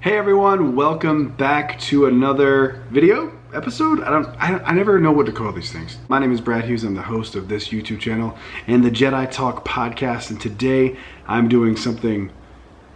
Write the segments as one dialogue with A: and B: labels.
A: Hey everyone, welcome back to another video episode. I never know what to call these things. My name is Brad Hughes. I'm the host of this YouTube channel and the Jedi Talk podcast, and today I'm doing something,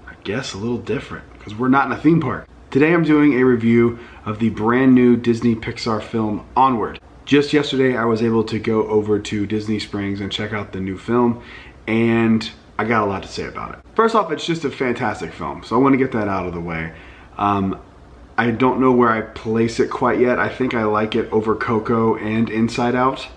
A: I guess, a little different because we're not in a theme park. Today I'm doing a review of the brand new Disney Pixar film Onward. Just yesterday I was able to go over to Disney Springs and check out the new film, and I got a lot to say about it. First off, it's just a fantastic film, so I want to get that out of the way. I don't know where I place it quite yet. I think I like it over Coco and Inside Out.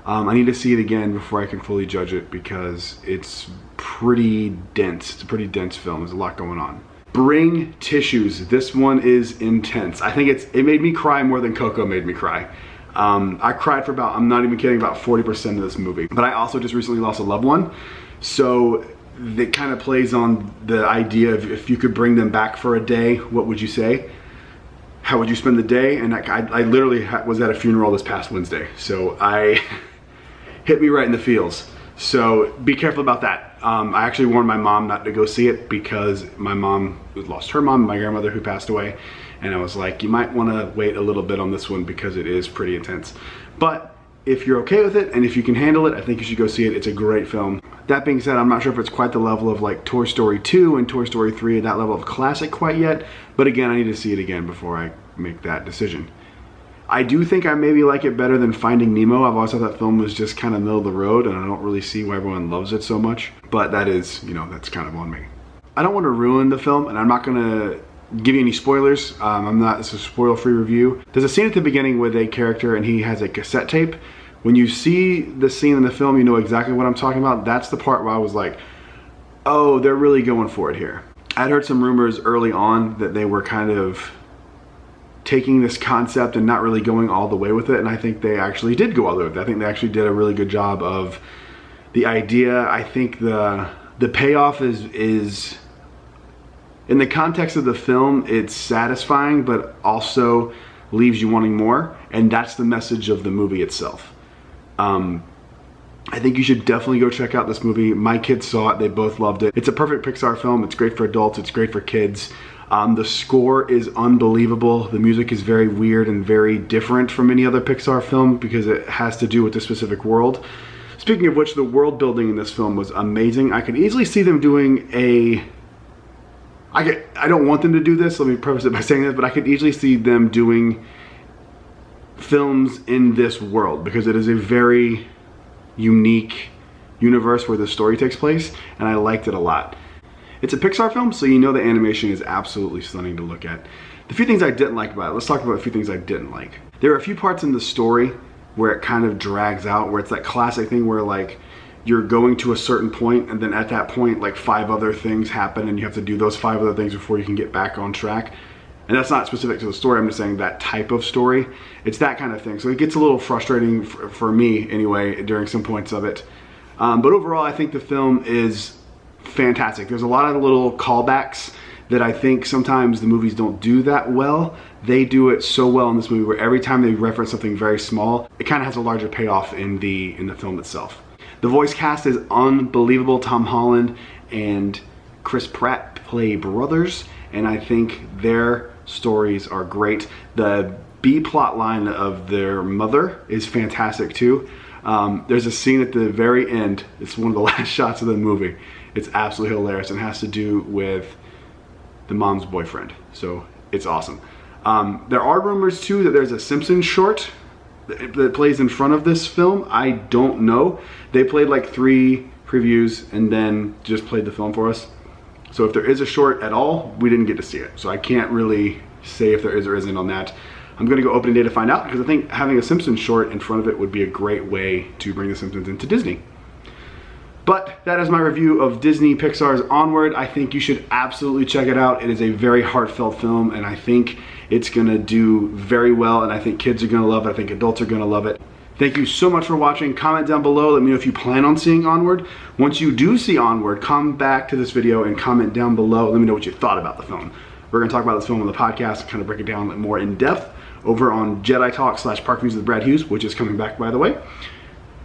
A: I need to see it again before I can fully judge it because it's pretty dense. It's a pretty dense film. There's a lot going on. Bring tissues. This one is intense. I think it made me cry more than Coco made me cry. I cried for about, I'm not even kidding, about 40% of this movie. But I also just recently lost a loved one. So it kind of plays on the idea of if you could bring them back for a day, what would you say? How would you spend the day? And I literally was at a funeral this past Wednesday. So I hit me right in the feels. So be careful about that. I actually warned my mom not to go see it because my mom lost her mom, my grandmother who passed away. And I was like, you might want to wait a little bit on this one because it is pretty intense. But if you're okay with it and if you can handle it, I think you should go see it. It's a great film. That being said, I'm not sure if it's quite the level of like Toy Story 2 and Toy Story 3, that level of classic quite yet. But again, I need to see it again before I make that decision. I do think I maybe like it better than Finding Nemo. I've always thought that film was just kind of middle of the road, and I don't really see why everyone loves it so much. But that is, that's kind of on me. I don't want to ruin the film, and I'm not going to give you any spoilers. It's a spoil-free review. There's a scene at the beginning with a character and he has a cassette tape. When you see the scene in the film, you know exactly what I'm talking about. That's the part where I was like, oh, they're really going for it here. I'd heard some rumors early on that they were kind of taking this concept and not really going all the way with it, and I think they actually did go all the way with it. I think they actually did a really good job of the idea. I think the payoff is in the context of the film, it's satisfying, but also leaves you wanting more, and that's the message of the movie itself. I think you should definitely go check out this movie. My kids saw it, they both loved it. It's a perfect Pixar film. It's great for adults, it's great for kids. The score is unbelievable. The music is very weird and very different from any other Pixar film because it has to do with the specific world. Speaking of which, the world building in this film was amazing. I could easily see them doing I don't want them to do this, let me preface it by saying this, but I could easily see them doing films in this world because it is a very unique universe where the story takes place, and I liked it a lot. It's a Pixar film, so you know the animation is absolutely stunning to look at. The few things I didn't like about it, let's talk about a few things I didn't like. There are a few parts in the story where it kind of drags out, where it's that classic thing where like you're going to a certain point and then at that point like 5 other things happen and you have to do those 5 other things before you can get back on track. And that's not specific to the story, I'm just saying that type of story. It's that kind of thing. So it gets a little frustrating for me anyway during some points of it. But overall I think the film is fantastic. There's a lot of little callbacks that I think sometimes the movies don't do that well. They do it so well in this movie where every time they reference something very small, it kind of has a larger payoff in the film itself. The voice cast is unbelievable. Tom Holland and Chris Pratt play brothers, and I think their stories are great. The B plot line of their mother is fantastic too. There's a scene at the very end, it's one of the last shots of the movie. It's absolutely hilarious and has to do with the mom's boyfriend, so it's awesome. There are rumors too that there's a Simpsons short that plays in front of this film. I don't know. They played like 3 previews and then just played the film for us. So if there is a short at all, we didn't get to see it. So I can't really say if there is or isn't on that. I'm gonna go opening day to find out because I think having a Simpsons short in front of it would be a great way to bring the Simpsons into Disney. But that is my review of Disney Pixar's Onward. I think you should absolutely check it out. It is a very heartfelt film, and I think it's gonna do very well, and I think kids are gonna love it. I think adults are gonna love it. Thank you so much for watching. Comment down below, let me know if you plan on seeing Onward. Once you do see Onward, come back to this video and comment down below. Let me know what you thought about the film. We're gonna talk about this film on the podcast and kind of break it down more in depth over on Jedi Talk / Park Views with Brad Hughes, which is coming back, by the way.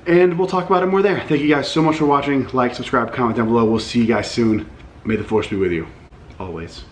A: And we'll talk about it more there. Thank you guys so much for watching. Like, subscribe, comment down below. We'll see you guys soon. May the Force be with you, always.